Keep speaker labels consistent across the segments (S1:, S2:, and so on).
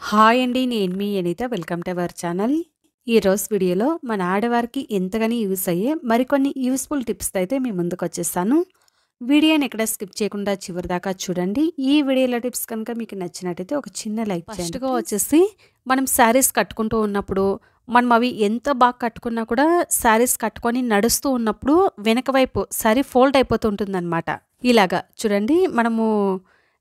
S1: Hi అండి. నేను మీ Anitha. Welcome to our channel. ఈరోజు వీడియోలో మన ఆడవారికి ఎంతగానో యూస్ అయ్యే మరికొన్ని యూస్ఫుల్ టిప్స్‌తో అయితే మీ ముందుకొచ్చేసాను. వీడియోని ఎక్కడ స్కిప్ చేయకుండా చివరిదాకా చూడండి. ఈ వీడియోలో టిప్స్ కనుక మీకు నచ్చినట్టయితే ఒక చిన్న లైక్ చేయండి. ఫస్ట్‌గా వచ్చేసి మనం శారీస్ కట్టుకుంటూ ఉన్నప్పుడు మనం అవి ఎంత బాగా కట్టుకున్నా కూడా శారీస్ కట్టుకొని నడుస్తూ ఉన్నప్పుడు వెనక వైపు శారీ ఫోల్డ్ అయిపోతూ ఉంటుందన్నమాట. ఇలాగా చూడండి, మనము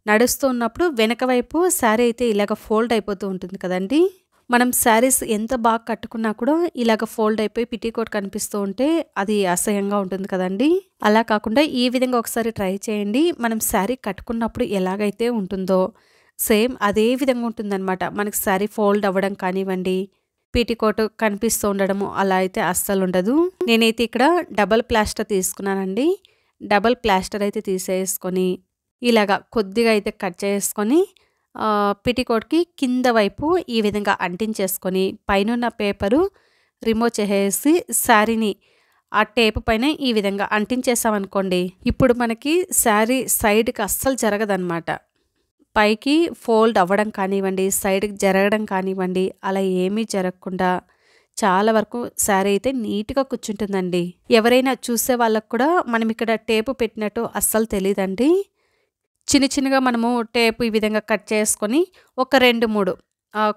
S1: నడుస్తూ ఉన్నప్పుడు వెనక వైపు శారీ అయితే ఇలాగ ఫోల్డ్ అయిపోతూ ఉంటుంది కదండి. మనం శారీస్ ఎంత బాగా కట్టుకున్నా కూడా ఇలాగ ఫోల్డ్ అయిపోయి పిటీకోట్ కనిపిస్తూ ఉంటే అది అసహ్యంగా ఉంటుంది కదండి. అలా కాకుండా ఈ విధంగా ఒకసారి ట్రై చేయండి. మనం శారీ కట్టుకున్నప్పుడు ఎలాగైతే ఉంటుందో సేమ్ అదే విధంగా ఉంటుందన్నమాట. మనకి శారీ ఫోల్డ్ అవ్వడం కానివ్వండి, పీటీకోట్ కనిపిస్తూ ఉండడము అలా అయితే అస్సలు ఉండదు. నేనైతే ఇక్కడ డబల్ ప్లాస్టర్ తీసుకున్నానండి. డబల్ ప్లాస్టర్ అయితే తీసేసుకొని ఇలాగా కొద్దిగా అయితే కట్ చేసుకొని పిటికోట్కి కింద వైపు ఈ విధంగా అంటించేసుకొని పైనున్న పేపరు రిమూవ్ చేసేసి శారీని ఆ టేప్ పైన ఈ విధంగా అంటించేసామనుకోండి, ఇప్పుడు మనకి శారీ సైడ్కి అస్సలు జరగదన్నమాట. పైకి ఫోల్డ్ అవ్వడం కానివ్వండి, సైడ్కి జరగడం కానివ్వండి, అలా ఏమీ జరగకుండా చాలా వరకు శారీ అయితే నీట్గా కూర్చుంటుందండి. ఎవరైనా చూసే వాళ్ళకు కూడా మనం ఇక్కడ టేపు పెట్టినట్టు అస్సలు తెలియదండి. చిన్న చిన్నగా మనము టేపు ఈ విధంగా కట్ చేసుకొని ఒక 2-3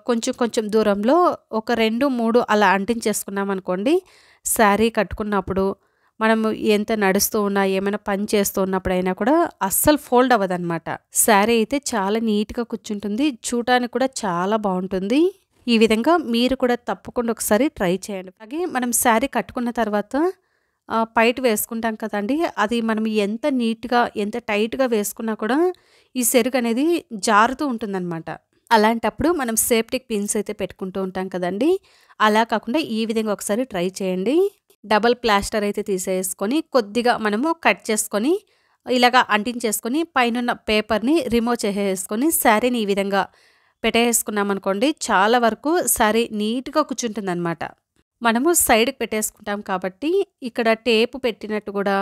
S1: కొంచెం కొంచెం దూరంలో ఒక 2-3 అలా అంటించేసుకున్నాం అనుకోండి, శారీ కట్టుకున్నప్పుడు మనము ఎంత నడుస్తూ ఉన్నా ఏమైనా పని చేస్తూ ఉన్నప్పుడైనా కూడా అస్సలు ఫోల్డ్ అవ్వదన్నమాట. శారీ అయితే చాలా నీట్గా కూర్చుంటుంది, చూడటానికి కూడా చాలా బాగుంటుంది. ఈ విధంగా మీరు కూడా తప్పకుండా ఒకసారి ట్రై చేయండి. అలాగే మనం శారీ కట్టుకున్న తర్వాత పైట వేసుకుంటాం కదండి, అది మనం ఎంత నీట్గా ఎంత టైట్గా వేసుకున్నా కూడా ఈ సెరుగు అనేది జారుతూ ఉంటుందన్నమాట. అలాంటప్పుడు మనం సేఫ్టీ పిన్స్ అయితే పెట్టుకుంటూ ఉంటాం కదండి, అలా కాకుండా ఈ విధంగా ఒకసారి ట్రై చేయండి. డబల్ ప్లాస్టర్ అయితే తీసేసుకొని కొద్దిగా మనము కట్ చేసుకొని ఇలాగా అంటించేసుకొని పైన పేపర్ని రిమూవ్ చేసేసుకొని శారీని ఈ విధంగా పెట్టేసుకున్నాం అనుకోండి, చాలా వరకు శారీ నీట్గా కూర్చుంటుంది అనమాట. మనము సైడ్కి పెట్టేసుకుంటాం కాబట్టి ఇక్కడ టేపు పెట్టినట్టు కూడా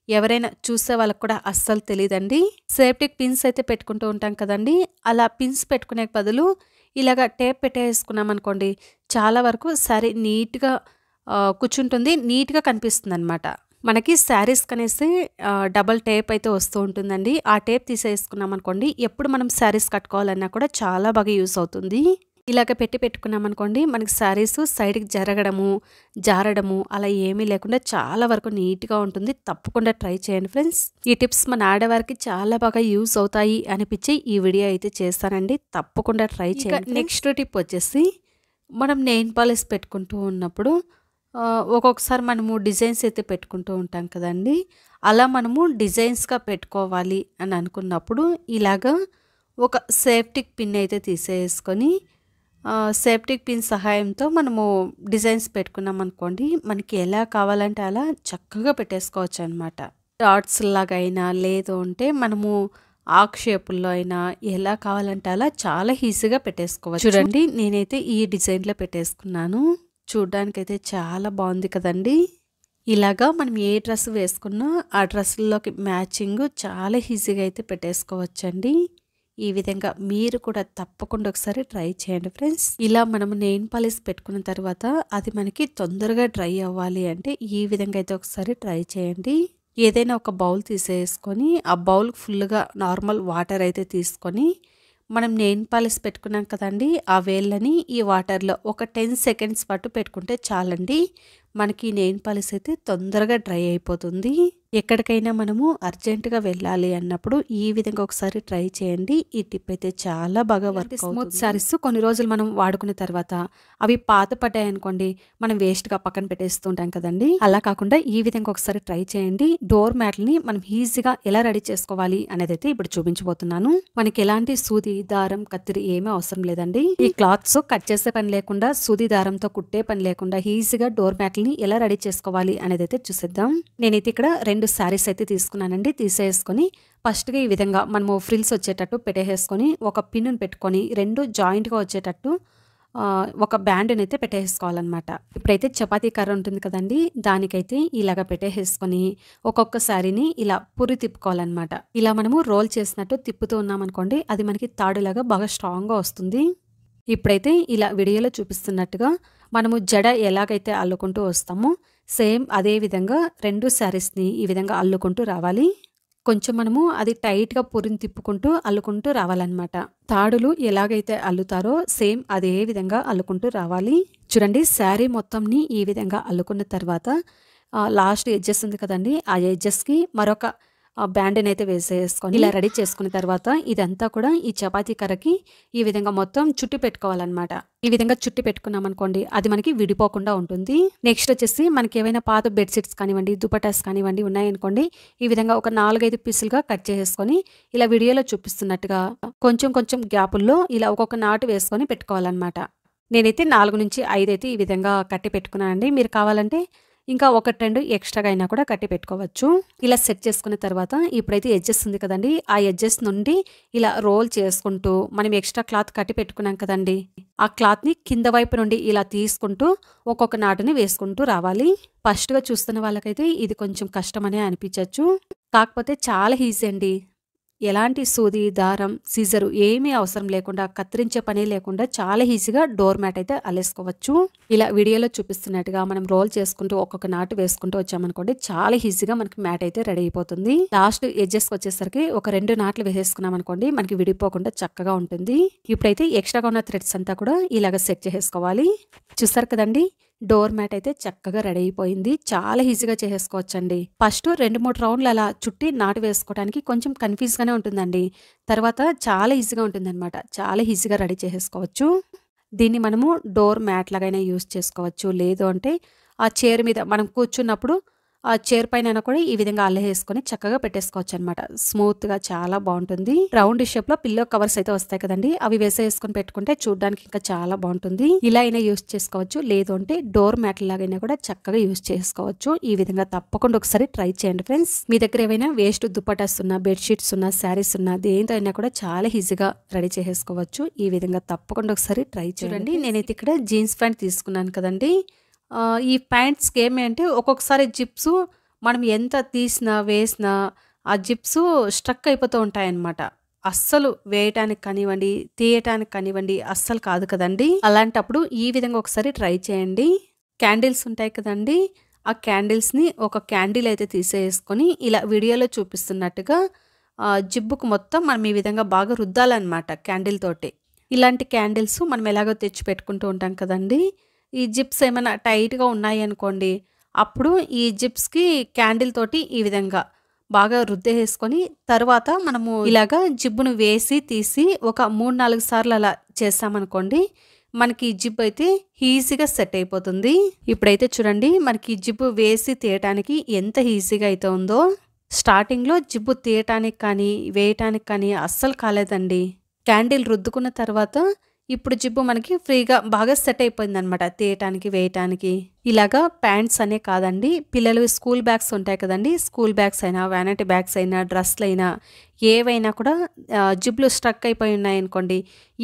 S1: ఎవరైనా చూసే వాళ్ళకు కూడా అస్సలు తెలియదండి. సేఫ్టీ పిన్స్ అయితే పెట్టుకుంటూ ఉంటాం కదండి, అలా పిన్స్ పెట్టుకునే బదులు ఇలాగ టేప్ పెట్టేసుకున్నాం అనుకోండి, చాలా వరకు శారీ నీట్గా కూర్చుంటుంది, నీట్గా కనిపిస్తుంది అనమాట. మనకి శారీస్ కనేసి డబల్ టేప్ అయితే వస్తూ ఉంటుందండి. ఆ టేప్ తీసేసుకున్నాం అనుకోండి, ఎప్పుడు మనం శారీస్ కట్టుకోవాలన్నా కూడా చాలా బాగా యూస్ అవుతుంది. ఇలాగ పెట్టుకున్నాం అనుకోండి, మనకి శారీస్ సైడ్కి జరగడము జారడము అలా ఏమీ లేకుండా చాలా వరకు నీట్గా ఉంటుంది. తప్పకుండా ట్రై చేయండి ఫ్రెండ్స్. ఈ టిప్స్ మన ఆడవారికి చాలా బాగా యూస్ అవుతాయి అనిపించి ఈ వీడియో అయితే చేస్తానండి. తప్పకుండా ట్రై చేయండి. నెక్స్ట్ టిప్ వచ్చేసి మనం నెయిల్ పాలిష్ పెట్టుకుంటూ ఉన్నప్పుడు ఒక్కొక్కసారి మనము డిజైన్స్ అయితే పెట్టుకుంటూ ఉంటాం కదండి, అలా మనము డిజైన్స్గా పెట్టుకోవాలి అని అనుకున్నప్పుడు ఇలాగా ఒక సేఫ్టీ పిన్ అయితే తీసేసుకొని సేఫ్టీ పిన్ సహాయంతో మనము డిజైన్స్ పెట్టుకున్నాం అనుకోండి, మనకి ఎలా కావాలంటే అలా చక్కగా పెట్టేసుకోవచ్చు అనమాట. డాట్స్ లాగా అయినా లేదు అంటే మనము ఆక్ షేపుల్లో అయినా ఎలా కావాలంటే అలా చాలా ఈజీగా పెట్టేసుకోవచ్చు. చూడండి, నేనైతే ఈ డిజైన్లో పెట్టేసుకున్నాను. చూడ్డానికైతే చాలా బాగుంది కదండి. ఇలాగా మనం ఏ డ్రెస్ వేసుకున్నా ఆ డ్రెస్లోకి మ్యాచింగ్ చాలా ఈజీగా అయితే పెట్టేసుకోవచ్చండి. ఈ విధంగా మీరు కూడా తప్పకుండా ఒకసారి ట్రై చేయండి ఫ్రెండ్స్. ఇలా మనము నెయిల్ పాలిష్ పెట్టుకున్న తర్వాత అది మనకి తొందరగా డ్రై అవ్వాలి అంటే ఈ విధంగా అయితే ఒకసారి ట్రై చేయండి. ఏదైనా ఒక బౌల్ తీసేసుకొని ఆ బౌల్ ఫుల్గా నార్మల్ వాటర్ అయితే తీసుకొని మనం నెయిల్ పాలిష్ పెట్టుకున్నాం కదండి, ఆ వేళ్ళని ఈ వాటర్లో ఒక 10 సెకండ్స్ పాటు పెట్టుకుంటే చాలండి. మనకి నెయిల్ పాలిష్ అయితే తొందరగా డ్రై అయిపోతుంది. ఎక్కడికైనా మనము అర్జెంటుగా వెళ్ళాలి అన్నప్పుడు ఈ విధంగా ఒకసారి ట్రై చేయండి. ఈ టిప్ అయితే చాలా బాగా వర్క్ అవుతుంది. స్మూత్ శారీస్ కొన్ని రోజులు మనం వాడుకున్న తర్వాత అవి పాత పడ్డాయి అనుకోండి, మనం వేస్ట్గా పక్కన పెట్టేస్తుంటాం కదండి. అలా కాకుండా ఈ విధంగా ఒకసారి ట్రై చేయండి. డోర్ మ్యాట్ని మనం ఈజీగా ఎలా రెడీ చేసుకోవాలి అనేది అయితే ఇప్పుడు చూపించబోతున్నాను. మనకి ఎలాంటి సూది దారం కత్తిరి ఏమీ అవసరం లేదండి. ఈ క్లాత్స్ కట్ చేసే పని లేకుండా సూది దారంతో కుట్టే పని లేకుండా ఈజీగా డోర్ మ్యాట్ని ఎలా రెడీ చేసుకోవాలి అనేది అయితే చూసేద్దాం. నేనైతే ఇక్కడ 2 శారీస్ అయితే తీసుకున్నానండి. తీసేసుకొని ఫస్ట్గా ఈ విధంగా మనము ఫ్రిల్స్ వచ్చేటట్టు పెట్టేసుకొని ఒక పిన్ను పెట్టుకొని 2 జాయింట్గా వచ్చేటట్టు ఒక బ్యాండ్ని అయితే పెట్టేసుకోవాలన్నమాట. ఇప్పుడైతే చపాతీ కర్ర ఉంటుంది కదండి, దానికైతే ఇలాగ పెట్టేసుకొని ఒక్కొక్క శారీని ఇలా పురి తిప్పుకోవాలన్నమాట. ఇలా మనము రోల్ చేసినట్టు తిప్పుతూ ఉన్నాం అనుకోండి, అది మనకి తాడులాగా బాగా స్ట్రాంగ్గా వస్తుంది. ఇప్పుడైతే ఇలా వీడియోలో చూపిస్తున్నట్టుగా మనము జడ ఎలాగైతే అల్లుకుంటూ వస్తామో సేమ్ అదే విధంగా 2 శారీస్ని ఈ విధంగా అల్లుకుంటూ రావాలి. కొంచెం మనము అది టైట్గా పురిని తిప్పుకుంటూ అల్లుకుంటూ రావాలన్నమాట. తాడులు ఎలాగైతే అల్లుతారో సేమ్ అదే విధంగా అల్లుకుంటూ రావాలి. చూడండి, శారీ మొత్తంని ఈ విధంగా అల్లుకున్న తర్వాత లాస్ట్ ఎడ్జెస్ ఉంది కదండి, ఆ ఎడ్జెస్కి మరొక బ్యాండ్ని అయితే వేసేసుకొని ఇలా రెడీ చేసుకున్న తర్వాత ఇదంతా కూడా ఈ చపాతీ కర్రకి ఈ విధంగా మొత్తం చుట్టి పెట్టుకోవాలన్నమాట. ఈ విధంగా చుట్టి పెట్టుకున్నాం అనుకోండి, అది మనకి విడిపోకుండా ఉంటుంది. నెక్స్ట్ వచ్చేసి మనకి ఏవైనా పాత బెడ్షీట్స్ కానివ్వండి, దుపటాస్ కానివ్వండి ఉన్నాయనుకోండి, ఈ విధంగా ఒక 4-5 పీసులుగా కట్ చేసేసుకొని ఇలా వీడియోలో చూపిస్తున్నట్టుగా కొంచెం కొంచెం గ్యాపుల్లో ఇలా ఒక్కొక్క నాటు వేసుకొని పెట్టుకోవాలన్నమాట. నేనైతే 4-5 అయితే ఈ విధంగా కట్టి పెట్టుకున్నానండి. మీరు కావాలంటే ఇంకా 1-2 ఎక్స్ట్రాగా అయినా కూడా కట్టి పెట్టుకోవచ్చు. ఇలా సెట్ చేసుకున్న తర్వాత ఇప్పుడైతే ఎడ్జెస్ ఉంది కదండి, ఆ ఎడ్జెస్ నుండి ఇలా రోల్ చేసుకుంటూ మనం ఎక్స్ట్రా క్లాత్ కట్టి పెట్టుకున్నాం కదండి, ఆ క్లాత్ని కింద వైపు నుండి ఇలా తీసుకుంటూ ఒక్కొక్క నాటుని వేసుకుంటూ రావాలి. ఫస్ట్గా చూస్తున్న వాళ్ళకైతే ఇది కొంచెం కష్టమనే అనిపించవచ్చు, కాకపోతే చాలా ఈజీ అండి. ఎలాంటి సూది, దారం, సీజరు ఏమీ అవసరం లేకుండా, కత్తిరించే పని లేకుండా చాలా ఈజీగా డోర్ మ్యాట్ అయితే అల్లేసుకోవచ్చు. ఇలా వీడియోలో చూపిస్తున్నట్టుగా మనం రోల్ చేసుకుంటూ ఒక్కొక్క నాటు వేసుకుంటూ వచ్చామనుకోండి, చాలా ఈజీగా మనకి మ్యాట్ అయితే రెడీ అయిపోతుంది. లాస్ట్ ఎడ్జెస్కి వచ్చేసరికి ఒక 2 నాట్లు వేసేసుకున్నాం అనుకోండి, మనకి విడిపోకుండా చక్కగా ఉంటుంది. ఇప్పుడైతే ఎక్స్ట్రాగా ఉన్న థ్రెడ్స్ అంతా కూడా ఇలాగ సెట్ చేసేసుకోవాలి. చూసారు కదండి, డోర్ మ్యాట్ అయితే చక్కగా రెడీ అయిపోయింది. చాలా ఈజీగా చేసేసుకోవచ్చండి. ఫస్ట్ 2-3 రౌండ్లు అలా చుట్టి నాటు వేసుకోవడానికి కొంచెం కన్ఫ్యూజ్గానే ఉంటుందండి. తర్వాత చాలా ఈజీగా ఉంటుందన్నమాట. చాలా ఈజీగా రెడీ చేసేసుకోవచ్చు. దీన్ని మనము డోర్ మ్యాట్ లాగైనా యూజ్ చేసుకోవచ్చు, లేదు అంటే ఆ చైర్ మీద మనం కూర్చున్నప్పుడు ఆ చైర్ పైన కూడా ఈ విధంగా అల్లేసుకొని చక్కగా పెట్టేసుకోవచ్చు అనమాట. స్మూత్గా చాలా బాగుంటుంది. రౌండ్ షేప్లో పిల్లో కవర్స్ అయితే వస్తాయి కదండి, అవి వేసేసుకొని పెట్టుకుంటే చూడడానికి ఇంకా చాలా బాగుంటుంది. ఇలా అయినా యూజ్ చేసుకోవచ్చు, లేదు అంటే డోర్ మ్యాట్ లాగైనా కూడా చక్కగా యూజ్ చేసుకోవచ్చు. ఈ విధంగా తప్పకుండా ఒకసారి ట్రై చేయండి ఫ్రెండ్స్. మీ దగ్గర ఏమైనా వేస్ట్ దుపటాస్ ఉన్నా, బెడ్షీట్స్ ఉన్నా, శారీస్ ఉన్నా, దేంతో అయినా కూడా చాలా ఈజీగా రెడీ చేసేసుకోవచ్చు. ఈ విధంగా తప్పకుండా ఒకసారి ట్రై చేయండి. నేనైతే ఇక్కడ జీన్స్ ప్యాంట్ తీసుకున్నాను కదండి, ఈ ప్యాంట్స్కి ఏమి అంటే ఒక్కొక్కసారి జిప్స్ మనం ఎంత తీసినా వేసినా ఆ జిప్స్ స్ట్రక్ అయిపోతూ ఉంటాయన్నమాట. అస్సలు వేయటానికి కానివ్వండి, తీయటానికి కానివ్వండి అస్సలు కాదు కదండి. అలాంటప్పుడు ఈ విధంగా ఒకసారి ట్రై చేయండి. క్యాండిల్స్ ఉంటాయి కదండి, ఆ క్యాండిల్స్ని ఒక క్యాండిల్ అయితే తీసేసుకొని ఇలా వీడియోలో చూపిస్తున్నట్టుగా జిబ్బుకు మొత్తం మనం ఈ విధంగా బాగా రుద్దాలన్నమాట క్యాండిల్ తోటి. ఇలాంటి క్యాండిల్స్ మనం ఎలాగో తెచ్చి పెట్టుకుంటూ ఉంటాం కదండి, ఈ జిప్స్ ఏమైనా టైట్గా ఉన్నాయి అనుకోండి, అప్పుడు ఈ జిప్స్కి క్యాండిల్ తోటి ఈ విధంగా బాగా రుద్దేసుకొని తర్వాత మనము ఇలాగా జిబ్బును వేసి తీసి ఒక 3-4 సార్లు అలా చేసామనుకోండి, మనకి జిబ్ అయితే ఈజీగా సెట్ అయిపోతుంది. ఇప్పుడైతే చూడండి, మనకి జిబ్బు వేసి తీయటానికి ఎంత ఈజీగా అయితే ఉందో. స్టార్టింగ్లో జిబ్బు తీయటానికి కానీ వేయటానికి కానీ అస్సలు కాలేదండి. క్యాండిల్ రుద్దుకున్న తర్వాత ఇప్పుడు జిబ్బు మనకి ఫ్రీగా బాగా సెట్ అయిపోయింది అనమాట, తీయటానికి వేయటానికి. ఇలాగా ప్యాంట్స్ అనే కాదండి, పిల్లలు స్కూల్ బ్యాగ్స్ ఉంటాయి కదండి, స్కూల్ బ్యాగ్స్ అయినా, వ్యానిటీ బ్యాగ్స్ అయినా, డ్రెస్లు అయినా ఏవైనా కూడా జిబ్లు స్ట్రక్ అయిపోయి ఉన్నాయనుకోండి,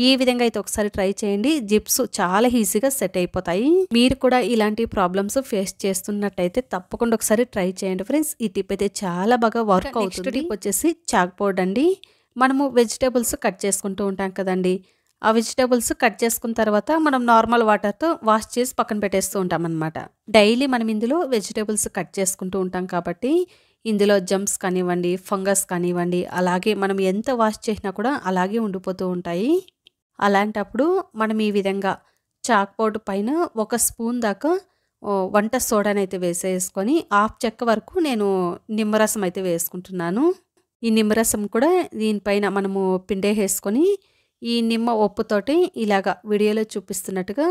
S1: ఈ విధంగా అయితే ఒకసారి ట్రై చేయండి. జిప్స్ చాలా ఈజీగా సెట్ అయిపోతాయి. మీరు కూడా ఇలాంటి ప్రాబ్లమ్స్ ఫేస్ చేస్తున్నట్టయితే తప్పకుండా ఒకసారి ట్రై చేయండి ఫ్రెండ్స్. ఈ టిప్ అయితే చాలా బాగా వర్క్ అవుతుంది. నెక్స్ట్ టిప్ వచ్చేసి చాక్ బోర్డ్ అండి. మనము వెజిటేబుల్స్ కట్ చేసుకుంటూ ఉంటాం కదండి, ఆ వెజిటేబుల్స్ కట్ చేసుకున్న తర్వాత మనం నార్మల్ వాటర్తో వాష్ చేసి పక్కన పెట్టేస్తూ ఉంటాం అనమాట. డైలీ మనం ఇందులో వెజిటేబుల్స్ కట్ చేసుకుంటూ ఉంటాం కాబట్టి ఇందులో జంప్స్ కానివ్వండి, ఫంగస్ కానివ్వండి, అలాగే మనం ఎంత వాష్ చేసినా కూడా అలాగే ఉండిపోతూ ఉంటాయి. అలాంటప్పుడు మనం ఈ విధంగా చాక్ బోర్డు పైన 1 స్పూన్ దాకా వంట సోడాని అయితే వేసేసుకొని 1/2 చెక్క వరకు నేను నిమ్మరసం అయితే వేసుకుంటున్నాను. ఈ నిమ్మరసం కూడా దీనిపైన మనము పిండేసుకొని ఈ నిమ్మ ఉప్పుతోటి ఇలాగా వీడియోలో చూపిస్తున్నట్టుగా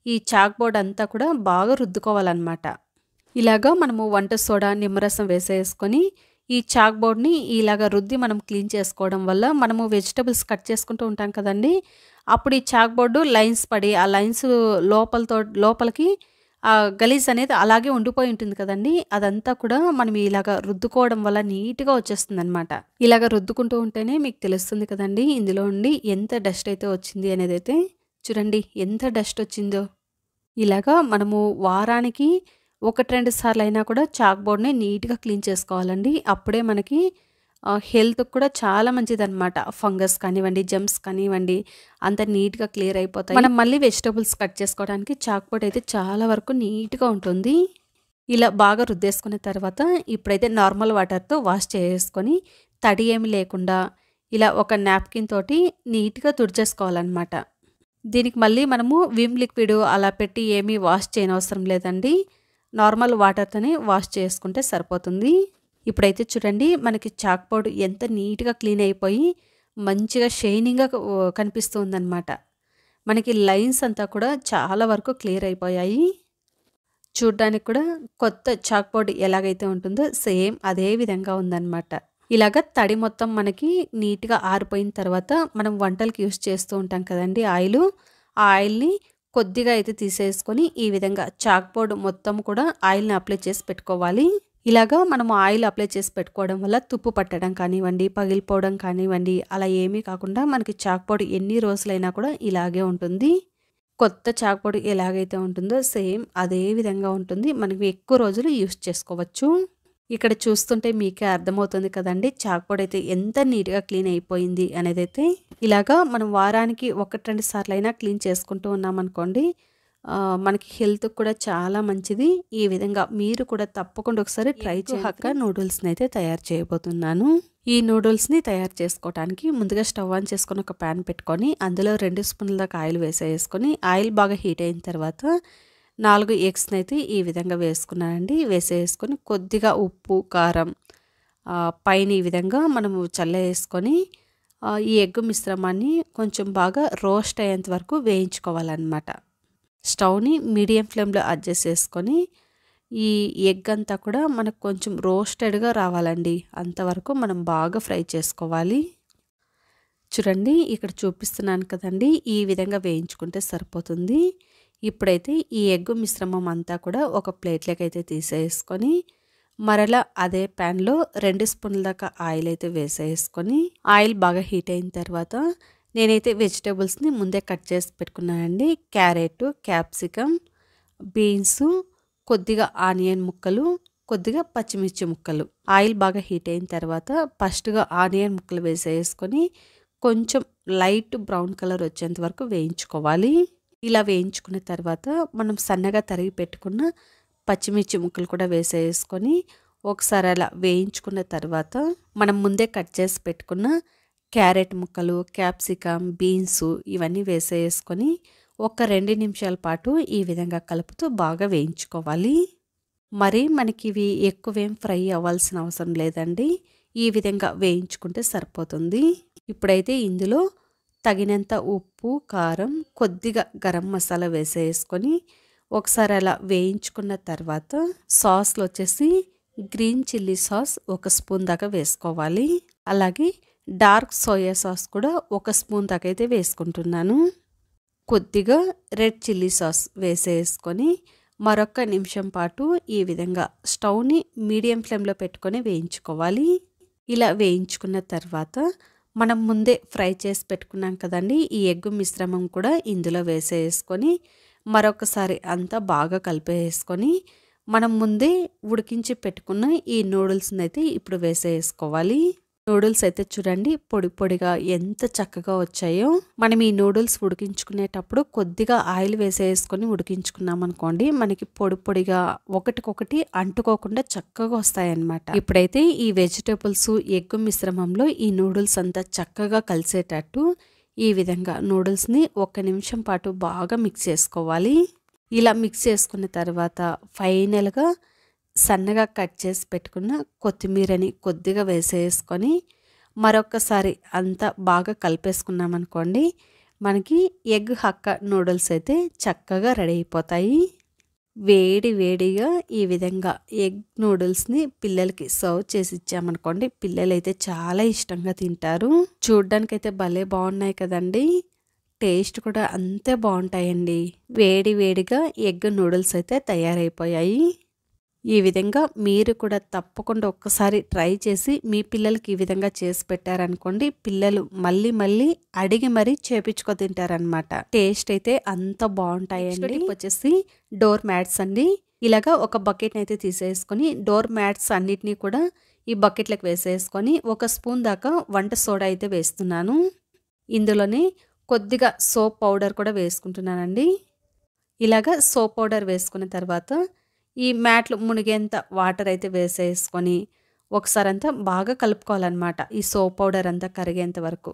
S1: ఈ చాక్ బోర్డ్ అంతా కూడా బాగా రుద్దుకోవాలన్నమాట. ఇలాగా మనము వంట సోడా, నిమ్మరసం వేసేసుకొని ఈ చాక్ బోర్డ్ని ఇలాగా రుద్ది మనం క్లీన్ చేసుకోవడం వల్ల మనము వెజిటబుల్స్ కట్ చేసుకుంటూ ఉంటాం కదండి, అప్పుడు ఈ చాక్ బోర్డు లైన్స్ పడి ఆ లైన్స్ లోపలికి ఆ గలీజ్ అనేది అలాగే ఉండిపోయి ఉంటుంది కదండి, అదంతా కూడా మనం ఇలాగ రుద్దుకోవడం వల్ల నీట్గా వచ్చేస్తుంది అనమాట. ఇలాగ రుద్దుకుంటూ ఉంటేనే మీకు తెలుస్తుంది కదండి ఇందులో నుండి ఎంత డస్ట్ అయితే వచ్చింది అనేది. అయితే చూడండి ఎంత డస్ట్ వచ్చిందో. ఇలాగా మనము వారానికి 1-2 సార్లు అయినా కూడా చాక్ బోర్డ్ని నీట్గా క్లీన్ చేసుకోవాలండి. అప్పుడే మనకి హెల్త్‌కి కూడా చాలా మంచిదనమాట. ఫంగస్ కానివ్వండి, జెర్మ్స్ కానివ్వండి అంత నీట్‌గా క్లియర్ అయిపోతాయి. మనం మళ్ళీ వెజిటబుల్స్ కట్ చేసుకోవడానికి చాక్ పౌడర్ అయితే చాలా వరకు నీట్‌గా ఉంటుంది. ఇలా బాగా రుద్దేసుకున్న తర్వాత ఇప్పుడైతే నార్మల్ వాటర్‌తో వాష్ చేసుకొని తడి ఏమి లేకుండా ఇలా ఒక నాప్కిన్ తోటి నీట్‌గా తుడిచేసుకోవాలన్నమాట. దీనికి మళ్ళీ మనము విమ్ లిక్విడ్ అలా పెట్టి ఏమీ వాష్ చేయనవసరం లేదండి. నార్మల్ వాటర్‌తోనే వాష్ చేసుకుంటే సరిపోతుంది. ఇప్పుడైతే చూడండి మనకి చాక్ పౌడర్ ఎంత నీట్‌గా క్లీన్ అయిపోయి మంచిగా షైనింగ్‌గా కనిపిస్తుందన్నమాట. మనకి లైన్స్ అంతా కూడా చాలా వరకు క్లియర్ అయిపోయాయి. చూడ్డానికి కూడా కొత్త చాక్ పౌడర్ ఎలాగైతే ఉంటుందో సేమ్ అదే విధంగా ఉందన్నమాట. ఇలాగ తడి మొత్తం మనకి నీట్‌గా ఆరిపోయిన తర్వాత మనం వంటలకి యూజ్ చేస్తూ ఉంటాం కదండీ ఆయిలు. ఆ ఆయిల్‌ని కొద్దిగా అయితే తీసేసుకొని ఈ విధంగా చాక్ పౌడర్ మొత్తం కూడా ఆయిల్‌ని అప్లై చేసి పెట్టుకోవాలి. ఇలాగా మనం ఆయిల్ అప్లై చేసి పెట్టుకోవడం వల్ల తుప్పు పట్టడం కానివ్వండి, పగిలిపోవడం కానివ్వండి అలా ఏమీ కాకుండా మనకి చాక్ పౌడర్ ఎన్ని రోజులైనా కూడా ఇలాగే ఉంటుంది. కొత్త చాక్ పౌడర్ ఎలాగైతే ఉంటుందో సేమ్ అదే విధంగా ఉంటుంది. మనకి ఎక్కువ రోజులు యూజ్ చేసుకోవచ్చు. ఇక్కడ చూస్తుంటే మీకే అర్థమవుతుంది కదండీ చాక్ పౌడర్ అయితే ఎంత నీట్‌గా క్లీన్ అయిపోయింది అనేదైతే. ఇలాగా మనం వారానికి 1, 2 సార్లైనా క్లీన్ చేసుకుంటూ ఉన్నామనుకోండి మనకి హెల్త్‌కి కూడా చాలా మంచిది. ఈ విధంగా మీరు కూడా తప్పకుండా ఒకసారి ట్రై చేయక నూడిల్స్‌ని అయితే తయారు చేయబోతున్నాను. ఈ నూడిల్స్‌ని తయారు చేసుకోవడానికి ముందుగా స్టవ్ ఆన్ చేసుకొని ఒక పాన్ పెట్టుకొని అందులో 2 స్పూన్ల దాకా ఆయిల్ వేసేసుకొని ఆయిల్ బాగా హీట్ అయిన తర్వాత 4 ఎగ్స్‌ని అయితే ఈ విధంగా వేసుకున్నానండి. వేసేసుకొని కొద్దిగా ఉప్పు, కారం పైన ఈ విధంగా మనము చల్లేసుకొని ఈ ఎగ్ మిశ్రమాన్ని కొంచెం బాగా రోస్ట్ అయ్యేంత వరకు వేయించుకోవాలన్నమాట. స్టవ్‌ని మీడియం ఫ్లేమ్‌లో అడ్జస్ట్ చేసుకొని ఈ ఎగ్ అంతా కూడా మనకు కొంచెం రోస్టెడ్‌గా రావాలండి. అంతవరకు మనం బాగా ఫ్రై చేసుకోవాలి. చూడండి ఇక్కడ చూపిస్తున్నాను కదండీ ఈ విధంగా వేయించుకుంటే సరిపోతుంది. ఇప్పుడైతే ఈ ఎగ్ మిశ్రమం అంతా కూడా ఒక ప్లేట్లోకి అయితే తీసేసుకొని మరలా అదే ప్యాన్లో 2 స్పూన్ల దాకా ఆయిల్ అయితే వేసేసుకొని ఆయిల్ బాగా హీట్ అయిన తర్వాత నేనైతే వెజిటేబుల్స్ని ముందే కట్ చేసి పెట్టుకున్నానండి. క్యారెట్, క్యాప్సికమ్, బీన్స్, కొద్దిగా ఆనియన్ ముక్కలు, కొద్దిగా పచ్చిమిర్చి ముక్కలు. ఆయిల్ బాగా హీట్ అయిన తర్వాత ఫస్ట్గా ఆనియన్ ముక్కలు వేసేసుకొని కొంచెం లైట్ బ్రౌన్ కలర్ వచ్చేంత వరకు వేయించుకోవాలి. ఇలా వేయించుకున్న తర్వాత మనం సన్నగా తరిగి పెట్టుకున్న పచ్చిమిర్చి ముక్కలు కూడా వేసేసుకొని ఒకసారి అలా వేయించుకున్న తర్వాత మనం ముందే కట్ చేసి పెట్టుకున్న క్యారెట్ ముక్కలు, క్యాప్సికమ్, బీన్స్ ఇవన్నీ వేసేసుకొని ఒక 2 నిమిషాల పాటు ఈ విధంగా కలుపుతూ బాగా వేయించుకోవాలి. మరి మనకి ఇవి ఎక్కువేం ఫ్రై అవ్వాల్సిన అవసరం లేదండి. ఈ విధంగా వేయించుకుంటే సరిపోతుంది. ఇప్పుడైతే ఇందులో తగినంత ఉప్పు, కారం, కొద్దిగా గరం మసాలా వేసేసుకొని ఒకసారి అలా వేయించుకున్న తర్వాత సాస్లో వచ్చేసి గ్రీన్ చిల్లీ సాస్ 1 స్పూన్ దాకా వేసుకోవాలి. అలాగే డార్క్ సోయా సాస్ కూడా 1 స్పూన్ దాకా అయితే వేసుకుంటున్నాను. కొద్దిగా రెడ్ చిల్లీ సాస్ వేసేసుకొని మరొక నిమిషం పాటు ఈ విధంగా స్టవ్ని మీడియం ఫ్లేమ్లో పెట్టుకొని వేయించుకోవాలి. ఇలా వేయించుకున్న తర్వాత మనం ముందే ఫ్రై చేసి పెట్టుకున్నాం కదండి ఈ ఎగ్ మిశ్రమం కూడా ఇందులో వేసేసుకొని మరొకసారి అంతా బాగా కలిపేసుకొని మనం ముందే ఉడికించి పెట్టుకున్న ఈ నూడిల్స్ని అయితే ఇప్పుడు వేసేసుకోవాలి. నూడిల్స్ అయితే చూడండి పొడి పొడిగా ఎంత చక్కగా వచ్చాయో. మనం ఈ నూడిల్స్ ఉడికించుకునేటప్పుడు కొద్దిగా ఆయిల్ వేసేసుకొని ఉడికించుకున్నాం అనుకోండి మనకి పొడి పొడిగా ఒకటికొకటి అంటుకోకుండా చక్కగా వస్తాయన్నమాట. ఇప్పుడైతే ఈ వెజిటేబుల్స్ ఎగ్ మిశ్రమంలో ఈ నూడిల్స్ అంతా చక్కగా కలిసేటట్టు ఈ విధంగా నూడిల్స్ని 1 నిమిషం పాటు బాగా మిక్స్ చేసుకోవాలి. ఇలా మిక్స్ చేసుకున్న తర్వాత ఫైనల్గా సన్నగా కట్ చేసి పెట్టుకున్న కొత్తిమీరని కొద్దిగా వేసేసుకొని మరొకసారి అంతా బాగా కలిపేసుకున్నామనుకోండి మనకి ఎగ్ హక్కా నూడిల్స్ అయితే చక్కగా రెడీ అయిపోతాయి. వేడి వేడిగా ఈ విధంగా ఎగ్ నూడిల్స్ని పిల్లలకి సర్వ్ చేసి ఇచ్చామనుకోండి పిల్లలైతే చాలా ఇష్టంగా తింటారు. చూడ్డానికైతే భలే బాగున్నాయి కదండి. టేస్ట్ కూడా అంతే బాగుంటాయండి. వేడి వేడిగా ఎగ్ నూడిల్స్ అయితే తయారైపోయాయి. ఈ విధంగా మీరు కూడా తప్పకుండా ఒక్కసారి ట్రై చేసి మీ పిల్లలకి ఈ విధంగా చేసి పెట్టారనుకోండి పిల్లలు మళ్ళీ మళ్ళీ అడిగి మరీ చేపించుకో తింటారనమాట. టేస్ట్ అయితే అంత బాగుంటాయండి. వచ్చేసి డోర్ మ్యాట్స్ అండి. ఇలాగా ఒక బకెట్ అయితే తీసేసుకొని డోర్ మ్యాట్స్ అన్నిటినీ కూడా ఈ బకెట్లకు వేసేసుకొని 1 స్పూన్ దాకా వంట సోడా అయితే వేస్తున్నాను. ఇందులోనే కొద్దిగా సోప్ పౌడర్ కూడా వేసుకుంటున్నానండి. ఇలాగ సోప్ పౌడర్ వేసుకున్న తర్వాత ఈ మ్యాట్లు మునిగేంత వాటర్ అయితే వేసేసుకొని ఒకసారి అంతా బాగా కలుపుకోవాలన్నమాట. ఈ సోప్ పౌడర్ అంతా కరిగేంత వరకు.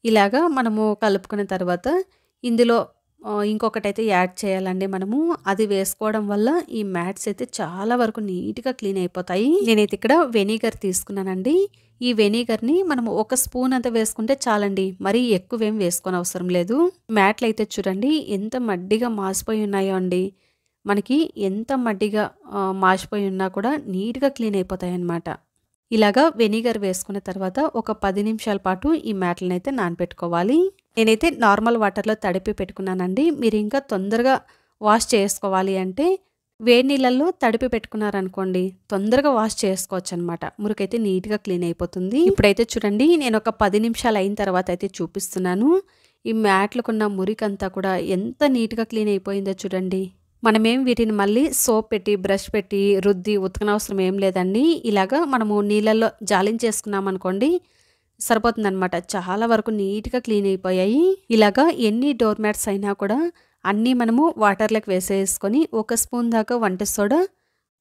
S1: ఇలాగా మనము కలుపుకున్న తర్వాత ఇందులో ఇంకొకటైతే యాడ్ చేయాలండి మనము. అది వేసుకోవడం వల్ల ఈ మ్యాట్స్ అయితే చాలా వరకు నీట్గా క్లీన్ అయిపోతాయి. నేనైతే ఇక్కడ వెనిగర్ తీసుకున్నానండి. ఈ వెనిగర్ని మనం 1 స్పూన్ అంత వేసుకుంటే చాలండి. మరీ ఎక్కువేం వేసుకొని అవసరం లేదు. మ్యాట్లు అయితే చూడండి ఎంత మడ్డిగా మాసిపోయి ఉన్నాయో అండి. మనకి ఎంత మడ్డిగా మాసిపోయి ఉన్నా కూడా నీట్గా క్లీన్ అయిపోతాయి అన్నమాట. ఇలాగా వెనిగర్ వేసుకున్న తర్వాత ఒక 10 నిమిషాల పాటు ఈ మ్యాట్లను అయితే నానబెట్టుకోవాలి. నేనైతే నార్మల్ వాటర్లో తడిపి పెట్టుకున్నానండి. మీరు ఇంకా తొందరగా వాష్ చేసుకోవాలి అంటే వేడి నీళ్ళల్లో తడిపి పెట్టుకున్నారనుకోండి తొందరగా వాష్ చేసుకోవచ్చు అనమాట. మురికైతే నీట్గా క్లీన్ అయిపోతుంది. ఇప్పుడైతే చూడండి నేను ఒక 10 నిమిషాలు అయిన తర్వాత అయితే చూపిస్తున్నాను. ఈ మ్యాట్లకున్న మురికంతా కూడా ఎంత నీట్గా క్లీన్ అయిపోయిందో చూడండి. మనమేం వీటిని మళ్ళీ సోప్ పెట్టి బ్రష్ పెట్టి రుద్ది ఉతకనవసరం ఏం లేదండి. ఇలాగా మనము నీళ్ళల్లో జాలించేసుకున్నాం అనుకోండి సరిపోతుందన్నమాట. చాలా వరకు నీట్గా క్లీన్ అయిపోయాయి. ఇలాగా ఎన్ని డోర్ మ్యాట్స్ అయినా కూడా అన్నీ మనము వాటర్లోకి వేసేసుకొని 1 స్పూన్ దాకా వంట సోడా,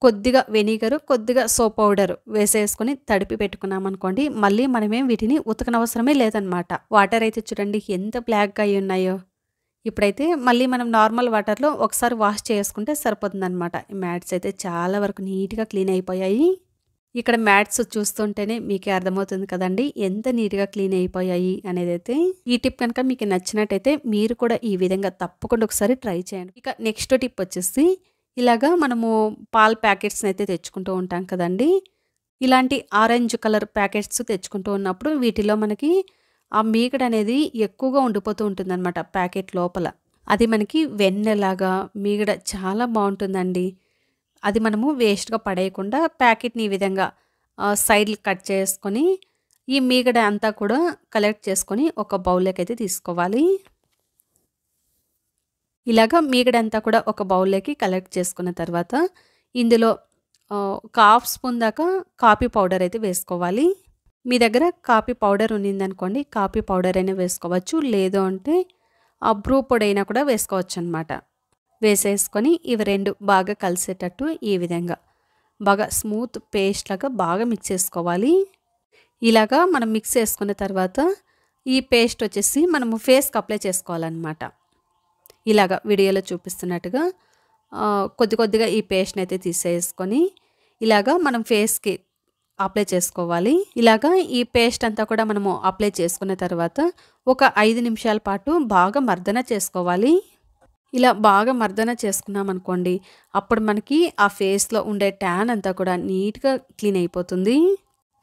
S1: కొద్దిగా వెనిగరు, కొద్దిగా సోప్ పౌడర్ వేసేసుకొని తడిపి పెట్టుకున్నాం అనుకోండి మళ్ళీ మనమేం వీటిని ఉతకనవసరమే లేదనమాట. వాటర్ అయితే చూడండి ఎంత బ్లాక్గా అయి ఉన్నాయో. ఇప్పుడైతే మళ్ళీ మనం నార్మల్ వాటర్లో ఒకసారి వాష్ చేసుకుంటే సరిపోతుందన్నమాట. ఈ మ్యాట్స్ అయితే చాలా వరకు నీట్గా క్లీన్ అయిపోయాయి. ఇక్కడ మ్యాట్స్ చూస్తుంటేనే మీకే అర్థమవుతుంది కదండి ఎంత నీట్గా క్లీన్ అయిపోయాయి అనేది. అయితే ఈ టిప్ కనుక మీకు నచ్చినట్టయితే మీరు కూడా ఈ విధంగా తప్పకుండా ఒకసారి ట్రై చేయండి. ఇక నెక్స్ట్ టిప్ వచ్చేసి ఇలాగా మనము పాల ప్యాకెట్స్ని అయితే తెచ్చుకుంటూ ఉంటాం కదండి. ఇలాంటి ఆరెంజ్ కలర్ ప్యాకెట్స్ తెచ్చుకుంటూ ఉన్నప్పుడు వీటిలో మనకి ఆ మీగడ అనేది ఎక్కువగా ఉండిపోతూ ఉంటుందన్నమాట ప్యాకెట్ లోపల. అది మనకి వెన్నెలాగా మీగడ చాలా బాగుంటుందండి. అది మనము వేస్ట్గా పడేయకుండా ప్యాకెట్ని ఈ విధంగా సైడ్లు కట్ చేసుకొని ఈ మీగడ అంతా కూడా కలెక్ట్ చేసుకొని ఒక బౌల్లోకి అయితే తీసుకోవాలి. ఇలాగా మీగడ అంతా కూడా ఒక బౌల్లోకి కలెక్ట్ చేసుకున్న తర్వాత ఇందులో 1/2 స్పూన్ దాకా కాఫీ పౌడర్ అయితే వేసుకోవాలి. మీ దగ్గర కాఫీ పౌడర్ ఉన్నిందనుకోండి కాఫీ పౌడర్ అయినా వేసుకోవచ్చు. లేదు అంటే ఆ బ్రూ పొడి అయినా కూడా వేసుకోవచ్చు అనమాట. వేసేసుకొని ఇవి రెండు బాగా కలిసేటట్టు ఈ విధంగా బాగా స్మూత్ పేస్ట్ లాగా బాగా మిక్స్ చేసుకోవాలి. ఇలాగా మనం మిక్స్ చేసుకున్న తర్వాత ఈ పేస్ట్ వచ్చేసి మనము ఫేస్కి అప్లై చేసుకోవాలన్నమాట. ఇలాగా వీడియోలో చూపిస్తున్నట్టుగా కొద్ది కొద్దిగా ఈ పేస్ట్ని అయితే తీసేసుకొని ఇలాగా మనం ఫేస్కి అప్లై చేసుకోవాలి. ఇలాగా ఈ పేస్ట్ అంతా కూడా మనము అప్లై చేసుకున్న తర్వాత ఒక 5 నిమిషాల పాటు బాగా మర్దన చేసుకోవాలి. ఇలా బాగా మర్దన చేసుకున్నాం అనుకోండి అప్పుడు మనకి ఆ ఫేస్లో ఉండే ట్యాన్ అంతా కూడా నీట్గా క్లీన్ అయిపోతుంది.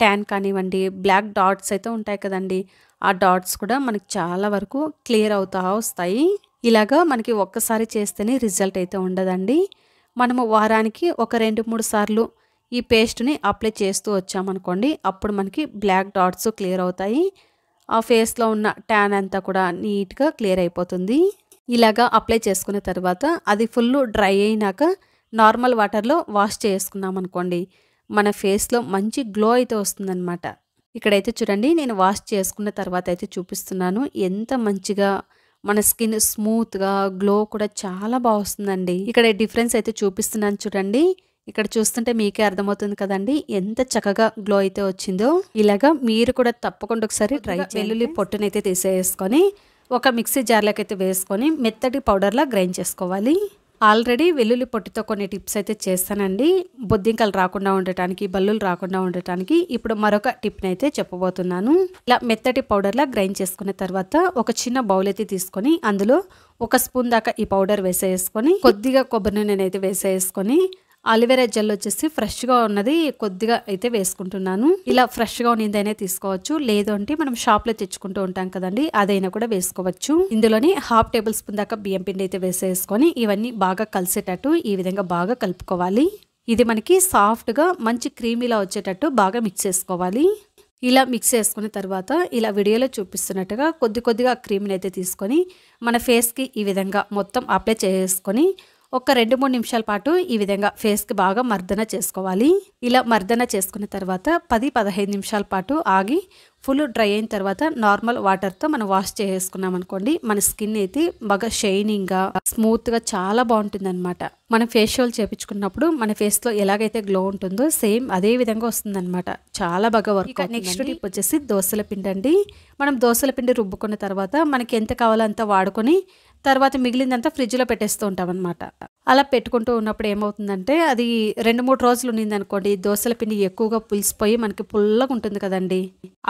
S1: ట్యాన్ కానివ్వండి, బ్లాక్ డాట్స్ అయితే ఉంటాయి కదండి, ఆ డాట్స్ కూడా మనకి చాలా వరకు క్లియర్ అవుతా వస్తాయి. ఇలాగా మనకి ఒక్కసారి చేస్తేనే రిజల్ట్ అయితే ఉండదండి. మనము వారానికి ఒక 2-3 సార్లు ఈ పేస్ట్ని అప్లై చేస్తూ వచ్చామనుకోండి అప్పుడు మనకి బ్లాక్ డాట్స్ క్లియర్ అవుతాయి. ఆ ఫేస్లో ఉన్న ట్యాన్ అంతా కూడా నీట్గా క్లియర్ అయిపోతుంది. ఇలాగా అప్లై చేసుకున్న తర్వాత అది ఫుల్ డ్రై అయినాక నార్మల్ వాటర్లో వాష్ చేసుకున్నాం అనుకోండి మన ఫేస్లో మంచి గ్లో అయితే వస్తుందన్నమాట. ఇక్కడైతే చూడండి నేను వాష్ చేసుకున్న తర్వాత అయితే చూపిస్తున్నాను. ఎంత మంచిగా మన స్కిన్ స్మూత్గా గ్లో కూడా చాలా బాగా వస్తుందండి. ఇక్కడ డిఫరెన్స్ అయితే చూపిస్తున్నాను చూడండి. ఇక్కడ చూస్తుంటే మీకే అర్థమవుతుంది కదండి ఎంత చక్కగా గ్లో అయితే వచ్చిందో. ఇలాగా మీరు కూడా తప్పకుండా ఒకసారి ట్రై చేయండి. వెల్లుల్లి పొట్టునైతే తీసేసుకొని ఒక మిక్సీ జార్లోకి అయితే వేసుకొని మెత్తటి పౌడర్లా గ్రైండ్ చేసుకోవాలి. ఆల్రెడీ వెల్లుల్లి పొట్టుతో కొన్ని టిప్స్ అయితే చేస్తానండి బొద్దింకలు రాకుండా ఉండటానికి, బల్లులు రాకుండా ఉండటానికి. ఇప్పుడు మరొక టిప్ని అయితే చెప్పబోతున్నాను. ఇలా మెత్తటి పౌడర్లా గ్రైండ్ చేసుకున్న తర్వాత ఒక చిన్న బౌల్ అయితే తీసుకొని అందులో 1 స్పూన్ దాకా ఈ పౌడర్ వేసేసుకొని కొద్దిగా కొబ్బరి నూనె అయితే వేసేసుకొని అలోవెరా జెల్ వచ్చేసి ఫ్రెష్గా ఉన్నది కొద్దిగా అయితే వేసుకుంటున్నాను. ఇలా ఫ్రెష్గా ఉన్నదైనా తీసుకోవచ్చు, లేదు అంటే మనం షాప్లో తెచ్చుకుంటూ ఉంటాం కదండి అదైనా కూడా వేసుకోవచ్చు. ఇందులోని 1/2 టేబుల్ స్పూన్ దాకా బియ్యం పిండి అయితే వేసేసుకొని ఇవన్నీ బాగా కలిసేటట్టు ఈ విధంగా బాగా కలుపుకోవాలి. ఇది మనకి సాఫ్ట్గా మంచి క్రీమీలా వచ్చేటట్టు బాగా మిక్స్ చేసుకోవాలి. ఇలా మిక్స్ చేసుకున్న తర్వాత ఇలా వీడియోలో చూపిస్తున్నట్టుగా కొద్ది కొద్దిగా క్రీమ్ని అయితే తీసుకొని మన ఫేస్కి ఈ విధంగా మొత్తం అప్లై చేసుకొని ఒక 2-3 నిమిషాల పాటు ఈ విధంగా ఫేస్కి బాగా మర్దన చేసుకోవాలి. ఇలా మర్దన చేసుకున్న తర్వాత 10-15 నిమిషాల పాటు ఆగి ఫుల్ డ్రై అయిన తర్వాత నార్మల్ వాటర్తో మనం వాష్ చేసుకున్నాం అనుకోండి, మన స్కిన్ అయితే బాగా షైనింగ్గా స్మూత్గా చాలా బాగుంటుంది అనమాట. మనం ఫేషియల్ చేయించుకున్నప్పుడు మన ఫేస్లో ఎలాగైతే గ్లో ఉంటుందో సేమ్ అదే విధంగా వస్తుంది అనమాట. చాలా బాగా వర్క్. నెక్స్ట్ టిప్ వచ్చేసి దోసల పిండి అండి. మనం దోసల పిండి రుబ్బుకున్న తర్వాత మనకి ఎంత కావాలో అంత వాడుకొని తర్వాత మిగిలిందంతా ఫ్రిడ్జ్లో పెట్టేస్తూ ఉంటాం అనమాట. అలా పెట్టుకుంటూ ఉన్నప్పుడు ఏమవుతుందంటే అది 2-3 రోజులు ఉన్నింది అనుకోండి, దోసల పిండి ఎక్కువగా పులిసిపోయి మనకి పుల్లగా ఉంటుంది కదండి.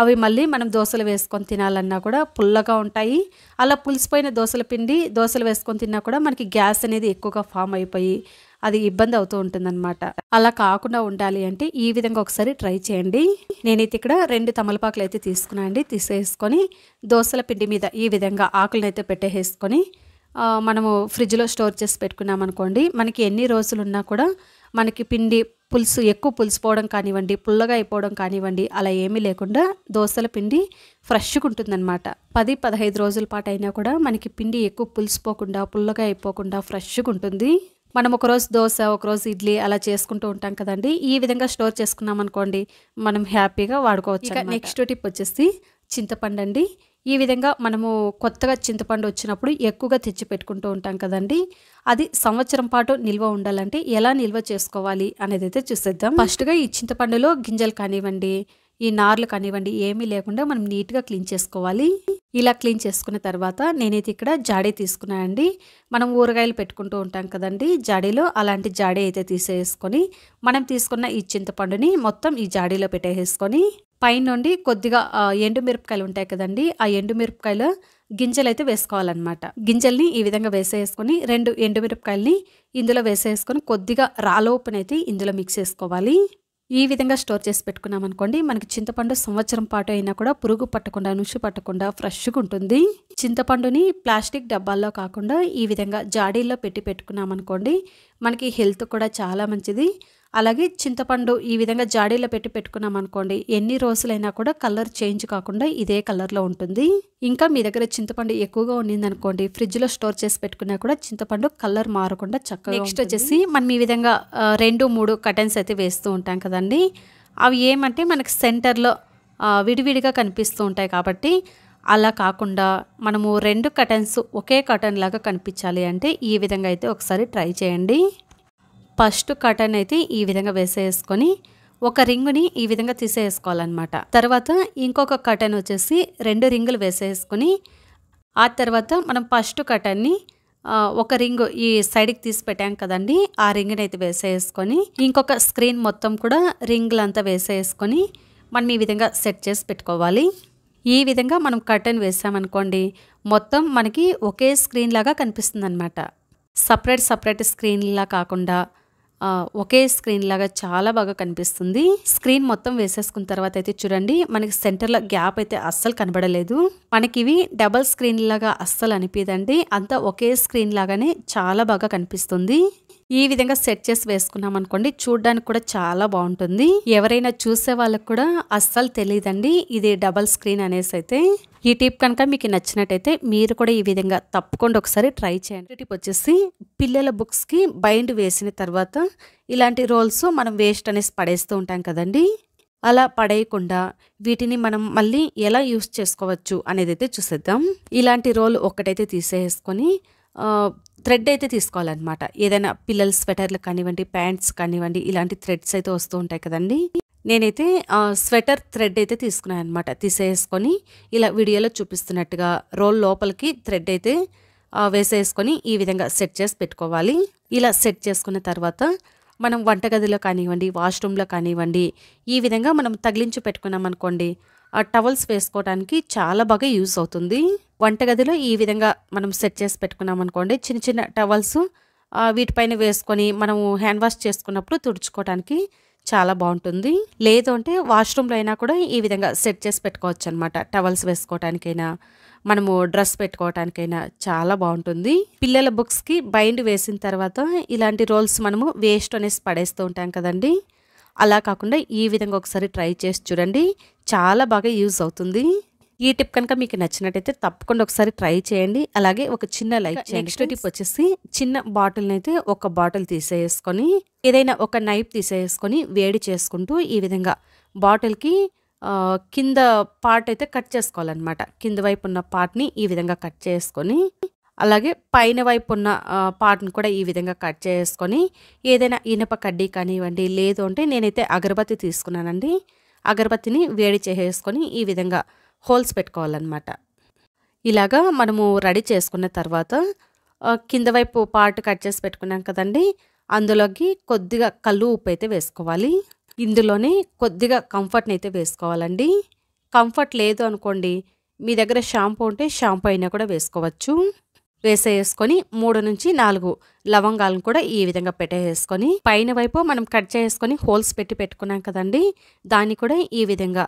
S1: అవి మళ్ళీ మనం దోసలు వేసుకొని తినాలన్నా కూడా పుల్లగా ఉంటాయి. అలా పులిసిపోయిన దోసల పిండి దోసలు వేసుకొని తిన్నా కూడా మనకి గ్యాస్ అనేది ఎక్కువగా ఫామ్ అయిపోయి అది ఇబ్బంది అవుతూ ఉంటుందన్నమాట. అలా కాకుండా ఉండాలి అంటే ఈ విధంగా ఒకసారి ట్రై చేయండి. నేనైతే ఇక్కడ 2 తమలపాకులు అయితే తీసుకున్నా అండి. తీసేసుకొని దోసల పిండి మీద ఈ విధంగా ఆకులను అయితే పెట్టేసుకొని మనము ఫ్రిడ్జ్లో స్టోర్ చేసి పెట్టుకున్నాం అనుకోండి, మనకి ఎన్ని రోజులు ఉన్నా కూడా మనకి పిండి పులుసు ఎక్కువ పులిసిపోవడం కానివ్వండి, పుల్లగా అయిపోవడం కానివ్వండి, అలా ఏమీ లేకుండా దోసల పిండి ఫ్రెష్గా ఉంటుందన్నమాట. 10-15 రోజుల పాటు అయినా కూడా మనకి పిండి ఎక్కువ పులిసిపోకుండా పుల్లగా అయిపోకుండా ఫ్రెష్గా ఉంటుంది. మనం ఒకరోజు దోశ, ఒకరోజు ఇడ్లీ అలా చేసుకుంటూ ఉంటాం కదండి. ఈ విధంగా స్టోర్ చేసుకున్నాం అనుకోండి, మనం హ్యాపీగా వాడుకోవచ్చు. ఇక నెక్స్ట్ టిప్ వచ్చేసి చింతపండు అండి. ఈ విధంగా మనము కొత్తగా చింతపండు వచ్చినప్పుడు ఎక్కువగా తెచ్చి పెట్టుకుంటూ ఉంటాం కదండి. అది సంవత్సరం పాటు నిల్వ ఉండాలంటే ఎలా నిల్వ చేసుకోవాలి అనేది అయితే చూసేద్దాం. ఫస్ట్గా ఈ చింతపండులో గింజలు కానివ్వండి, ఈ నార్లు కానివ్వండి ఏమీ లేకుండా మనం నీట్గా క్లీన్ చేసుకోవాలి. ఇలా క్లీన్ చేసుకున్న తర్వాత నేనైతే ఇక్కడ జాడీ తీసుకున్నాను అండి. మనం ఊరగాయలు పెట్టుకుంటూ ఉంటాం కదండి జాడీలో, అలాంటి జాడీ అయితే తీసేసుకొని మనం తీసుకున్న ఈ చింతపండుని మొత్తం ఈ జాడీలో పెట్టేసుకొని పైన నుండి కొద్దిగా ఎండుమిరపకాయలు ఉంటాయి కదండి, ఆ ఎండుమిరపకాయల గింజలు అయితే వేసుకోవాలన్నమాట. గింజల్ని ఈ విధంగా వేసేసుకొని 2 ఎండుమిరపకాయలని ఇందులో వేసేసుకొని కొద్దిగా రాలోపునైతే ఇందులో మిక్స్ చేసుకోవాలి. ఈ విధంగా స్టోర్ చేసి పెట్టుకున్నాం అనుకోండి, మనకి చింతపండు సంవత్సరం పాటు అయినా కూడా పురుగు పట్టకుండా, నుషి పట్టకుండా ఫ్రెష్గా ఉంటుంది. చింతపండుని ప్లాస్టిక్ డబ్బాల్లో కాకుండా ఈ విధంగా జాడీల్లో పెట్టుకున్నాం అనుకోండి, మనకి హెల్త్ కూడా చాలా మంచిది. అలాగే చింతపండు ఈ విధంగా జాడీలో పెట్టుకున్నాం అనుకోండి, ఎన్ని రోజులైనా కూడా కలర్ చేంజ్ కాకుండా ఇదే కలర్లో ఉంటుంది. ఇంకా మీ దగ్గర చింతపండు ఎక్కువగా ఉన్నిందనుకోండి, ఫ్రిడ్జ్లో స్టోర్ చేసి పెట్టుకున్నా కూడా చింతపండు కలర్ మారకుండా చక్కగా. నెక్స్ట్ వచ్చేసి మనం ఈ విధంగా 2-3 కర్టన్స్ అయితే వేస్తూ ఉంటాం కదండి. అవి ఏమంటే మనకి సెంటర్లో విడివిడిగా కనిపిస్తూ ఉంటాయి కాబట్టి, అలా కాకుండా మనము 2 కర్టన్స్ ఒకే కర్టన్ లాగా కనిపించాలి అంటే ఈ విధంగా అయితే ఒకసారి ట్రై చేయండి. ఫస్ట్ కర్టన్ అయితే ఈ విధంగా వేసేసుకొని ఒక రింగుని ఈ విధంగా తీసేసుకోవాలన్నమాట. తర్వాత ఇంకొక కర్టన్ వచ్చేసి 2 రింగులు వేసేసుకొని ఆ తర్వాత మనం ఫస్ట్ కర్టన్ని ఒక రింగు ఈ సైడ్కి తీసి పెట్టాం కదండి, ఆ రింగుని అయితే వేసేసుకొని ఇంకొక స్క్రీన్ మొత్తం కూడా రింగులంతా వేసేసుకొని మనం ఈ విధంగా సెట్ చేసి పెట్టుకోవాలి. ఈ విధంగా మనం కర్టన్ వేసామనుకోండి, మొత్తం మనకి ఒకే స్క్రీన్ లాగా కనిపిస్తుంది అనమాట. సపరేట్ స్క్రీన్లా కాకుండా ఒకే స్క్రీన్ లాగా చాలా బాగా కనిపిస్తుంది. స్క్రీన్ మొత్తం వేసేసుకున్న తర్వాత అయితే చూడండి, మనకి సెంటర్లో గ్యాప్ అయితే అస్సలు కనబడలేదు. మనకి ఇవి డబల్ స్క్రీన్ లాగా అస్సలు అనిపిదండి, అంతా ఒకే స్క్రీన్ లాగానే చాలా బాగా కనిపిస్తుంది. ఈ విధంగా సెట్ చేసి వేసుకున్నాం అనుకోండి, చూడడానికి కూడా చాలా బాగుంటుంది. ఎవరైనా చూసే వాళ్ళకి కూడా అస్సలు తెలియదండి ఇది డబల్ స్క్రీన్ అనేసి. అయితే ఈ టిప్ కనుక మీకు నచ్చినట్టయితే మీరు కూడా ఈ విధంగా తప్పకుండా ఒకసారి ట్రై చేయండి. టిప్ వచ్చేసి పిల్లల బుక్స్కి బైండ్ వేసిన తర్వాత ఇలాంటి రోల్స్ మనం వేస్ట్ అనేసి పడేస్తూ ఉంటాం కదండి, అలా పడేయకుండా వీటిని మనం మళ్ళీ ఎలా యూస్ చేసుకోవచ్చు అనేది అయితే చూసేద్దాం. ఇలాంటి రోల్ ఒక్కటైతే తీసేసుకొని థ్రెడ్ అయితే తీసుకోవాలన్నమాట. ఏదైనా పిల్లల స్వెటర్లు కానివ్వండి, ప్యాంట్స్ కానివ్వండి, ఇలాంటి థ్రెడ్స్ అయితే వస్తూ ఉంటాయి కదండి. నేనైతే స్వెటర్ థ్రెడ్ అయితే తీసుకున్నాను అనమాట. తీసేసుకొని ఇలా వీడియోలో చూపిస్తున్నట్టుగా రోల్ లోపలికి థ్రెడ్ అయితే వేసేసుకొని ఈ విధంగా సెట్ చేసి పెట్టుకోవాలి. ఇలా సెట్ చేసుకున్న తర్వాత మనం వంటగదిలో కానివ్వండి, వాష్రూమ్లో కానివ్వండి, ఈ విధంగా మనం తగిలించి పెట్టుకున్నాం అనుకోండి, టవల్స్ వేసుకోవడానికి చాలా బాగా యూజ్ అవుతుంది. వంటగదిలో ఈ విధంగా మనం సెట్ చేసి పెట్టుకున్నాం అనుకోండి, చిన్న చిన్న టవల్స్ వీటిపైన వేసుకొని మనము హ్యాండ్ వాష్ చేసుకున్నప్పుడు తుడుచుకోవడానికి చాలా బాగుంటుంది. లేదు అంటే వాష్రూమ్లో అయినా కూడా ఈ విధంగా సెట్ చేసి పెట్టుకోవచ్చు అనమాట. టవల్స్ వేసుకోవడానికైనా మనము డ్రెస్ పెట్టుకోవడానికైనా చాలా బాగుంటుంది. పిల్లల బుక్స్కి బైండ్ వేసిన తర్వాత ఇలాంటి రోల్స్ మనము వేస్ట్ అనేసి పడేస్తూ ఉంటాం కదండి, అలా కాకుండా ఈ విధంగా ఒకసారి ట్రై చేసి చూడండి, చాలా బాగా యూజ్ అవుతుంది. ఈ టిప్ కనుక మీకు నచ్చినట్టయితే తప్పకుండా ఒకసారి ట్రై చేయండి. అలాగే ఒక చిన్న లైక్ చేయండి. నెక్స్ట్ టిప్ వచ్చేసి చిన్న బాటిల్ని అయితే ఒక బాటిల్ తీసేసుకొని ఏదైనా ఒక నైఫ్ తీసేసుకొని వేడి చేసుకుంటూ ఈ విధంగా బాటిల్కి కింద పార్ట్ అయితే కట్ చేసుకోవాలన్నమాట. కింద వైపు ఉన్న పార్ట్ని ఈ విధంగా కట్ చేసుకొని అలాగే పైన వైపు ఉన్న పార్ట్ని కూడా ఈ విధంగా కట్ చేసుకొని ఏదైనా ఇనుప కడ్డీ కానివ్వండి, లేదు అంటే నేనైతే అగరబత్తి తీసుకున్నానండి. అగరబత్తిని వేడి చేసేసుకొని ఈ విధంగా హోల్స్ పెట్టుకోవాలన్నమాట. ఇలాగా మనము రెడీ చేసుకున్న తర్వాత కింద వైపు పార్ట్ కట్ చేసి పెట్టుకున్నాం కదండి, అందులోకి కొద్దిగా కల్లు ఉప్పు అయితే వేసుకోవాలి. ఇందులోనే కొద్దిగా కంఫర్ట్ని అయితే వేసుకోవాలండి. కంఫర్ట్ లేదు అనుకోండి, మీ దగ్గర షాంపూ ఉంటే షాంపూ అయినా కూడా వేసుకోవచ్చు. వేసేసుకొని 3 నుంచి 4 లవంగాలను కూడా ఈ విధంగా పెట్టేసుకొని పైన వైపు మనం కట్ చేసుకొని హోల్స్ పెట్టుకున్నాం కదండి, దాన్ని కూడా ఈ విధంగా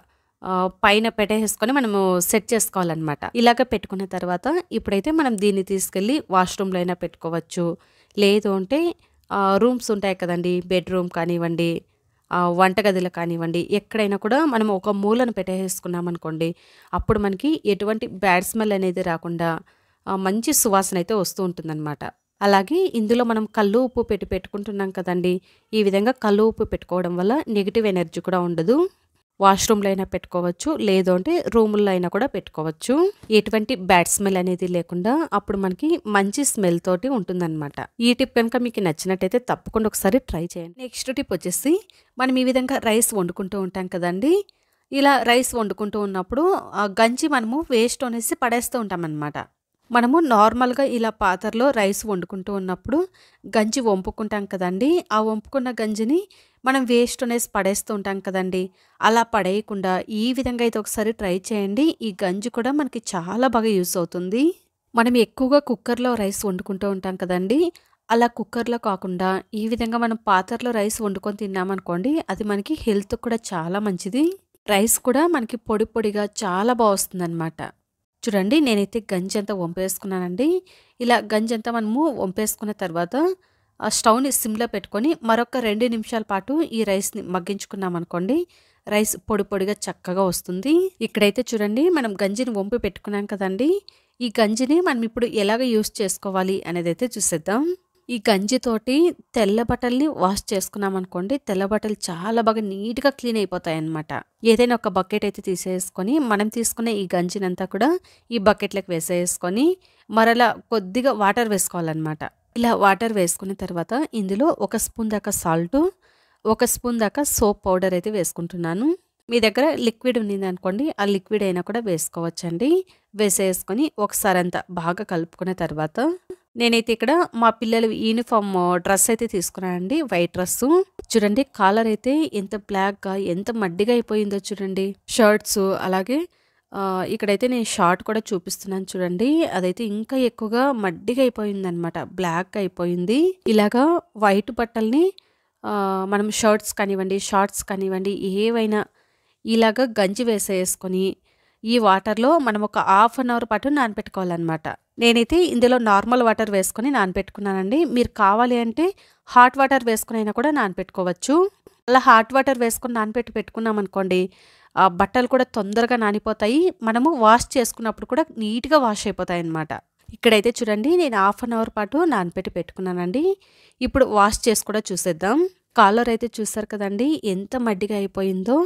S1: పైన పెట్టేసుకొని మనము సెట్ చేసుకోవాలన్నమాట. ఇలాగ పెట్టుకున్న తర్వాత ఇప్పుడైతే మనం దీన్ని తీసుకెళ్ళి వాష్రూమ్లో అయినా పెట్టుకోవచ్చు. లేదు అంటే రూమ్స్ ఉంటాయి కదండి, బెడ్రూమ్ కానివ్వండి, వంటగదిలో కానివ్వండి, ఎక్కడైనా కూడా మనం ఒక మూలను పెట్టేసుకున్నాం అనుకోండి, అప్పుడు మనకి ఎటువంటి బ్యాడ్ స్మెల్ అనేది రాకుండా మంచి సువాసన అయితే వస్తూ ఉంటుందన్నమాట. అలాగే ఇందులో మనం కల్లు ఉప్పు పెట్టుకుంటున్నాం కదండి, ఈ విధంగా కల్లు ఉప్పు పెట్టుకోవడం వల్ల నెగిటివ్ ఎనర్జీ కూడా ఉండదు. వాష్రూమ్లో అయినా పెట్టుకోవచ్చు, లేదు అంటే రూముల్లో అయినా కూడా పెట్టుకోవచ్చు. ఎటువంటి బ్యాడ్ స్మెల్ అనేది లేకుండా అప్పుడు మనకి మంచి స్మెల్ తోటి ఉంటుందన్నమాట. ఈ టిప్ కనుక మీకు నచ్చినట్టయితే తప్పకుండా ఒకసారి ట్రై చేయండి. నెక్స్ట్ టిప్ వచ్చేసి మనం ఈ విధంగా రైస్ వండుకుంటూ ఉంటాం కదండి, ఇలా రైస్ వండుకుంటూ ఉన్నప్పుడు గంజి మనము వేస్ట్ అనేసి పడేస్తూ ఉంటాం అన్నమాట. మనము నార్మల్గా ఇలా పాత్రలో రైస్ వండుకుంటూ ఉన్నప్పుడు గంజి వంపుకుంటాం కదండి, ఆ వంపుకున్న గంజిని మనం వేస్ట్ అనేసి పడేస్తూ ఉంటాం కదండి. అలా పడేయకుండా ఈ విధంగా అయితే ఒకసారి ట్రై చేయండి. ఈ గంజి కూడా మనకి చాలా బాగా యూస్ అవుతుంది. మనం ఎక్కువగా కుక్కర్లో రైస్ వండుకుంటూ ఉంటాం కదండి, అలా కుక్కర్లో కాకుండా ఈ విధంగా మనం పాత్రలో రైస్ వండుకొని తిన్నామనుకోండి, అది మనకి హెల్త్ కూడా చాలా మంచిది. రైస్ కూడా మనకి పొడి పొడిగా చాలా బాగా వస్తుందన్నమాట. చూడండి, నేనైతే గంజి అంతా వంపేసుకున్నానండి. ఇలా గంజి అంతా మనము వంపేసుకున్న తర్వాత ఆ స్టవ్ని సిమ్లో పెట్టుకొని మరొక 2 నిమిషాల పాటు ఈ రైస్ని మగ్గించుకున్నాం అనుకోండి, రైస్ పొడి పొడిగా చక్కగా వస్తుంది. ఇక్కడైతే చూడండి, మనం గంజిని వంపి పెట్టుకున్నాం కదండి, ఈ గంజిని మనం ఇప్పుడు ఎలాగ యూస్ చేసుకోవాలి అనేది అయితే చూసేద్దాం. ఈ గంజితోటి తెల్ల బట్టల్ని వాష్ చేసుకున్నాం అనుకోండి, తెల్ల బట్టలు చాలా బాగా నీట్గా క్లీన్ అయిపోతాయి అన్నమాట. ఏదైనా ఒక బకెట్ అయితే తీసేసుకొని మనం తీసుకునే ఈ గంజినంతా కూడా ఈ బకెట్లోకి వేసేసుకొని మరలా కొద్దిగా వాటర్ వేసుకోవాలన్నమాట. ఇలా వాటర్ వేసుకున్న తర్వాత ఇందులో 1 స్పూన్ దాకా సాల్ట్, 1 స్పూన్ దాకా సోప్ పౌడర్ అయితే వేసుకుంటున్నాను. మీ దగ్గర లిక్విడ్ ఉంది అనుకోండి, ఆ లిక్విడ్ అయినా కూడా వేసుకోవచ్చండి. వేసేసుకొని ఒకసారి అంతా బాగా కలుపుకున్న తర్వాత నేనైతే ఇక్కడ మా పిల్లల యూనిఫామ్ డ్రెస్ అయితే తీసుకున్నానండి, వైట్ డ్రెస్సు. చూడండి, కాలర్ అయితే ఎంత బ్లాక్గా ఎంత మడ్డిగా అయిపోయిందో చూడండి. షర్ట్స్ అలాగే ఇక్కడైతే నేను షార్ట్ కూడా చూపిస్తున్నాను చూడండి, అదైతే ఇంకా ఎక్కువగా మడ్డిగా అయిపోయిందనమాట, బ్లాక్ అయిపోయింది. ఇలాగా వైట్ బట్టల్ని మనం షర్ట్స్ కానివ్వండి, షార్ట్స్ కానివ్వండి, ఏవైనా ఇలాగ గంజి వేసేసుకొని ఈ వాటర్లో మనం ఒక ½ అన్ అవర్ పాటు నానపెట్టుకోవాలన్నమాట. నేనైతే ఇందులో నార్మల్ వాటర్ వేసుకొని నానపెట్టుకున్నానండి. మీరు కావాలి అంటే హాట్ వాటర్ వేసుకుని అయినా కూడా నానపెట్టుకోవచ్చు. అలా హాట్ వాటర్ వేసుకొని పెట్టుకున్నాం అనుకోండి, ఆ బట్టలు కూడా తొందరగా నానిపోతాయి. మనము వాష్ చేసుకున్నప్పుడు కూడా నీట్గా వాష్ అయిపోతాయి అన్నమాట. ఇక్కడైతే చూడండి, నేను ½ అన్ అవర్ పాటు పెట్టుకున్నానండి. ఇప్పుడు వాష్ చేసి కూడా చూసేద్దాం. కాలర్ అయితే చూసారు కదండి, ఎంత మడ్డిగా అయిపోయిందో.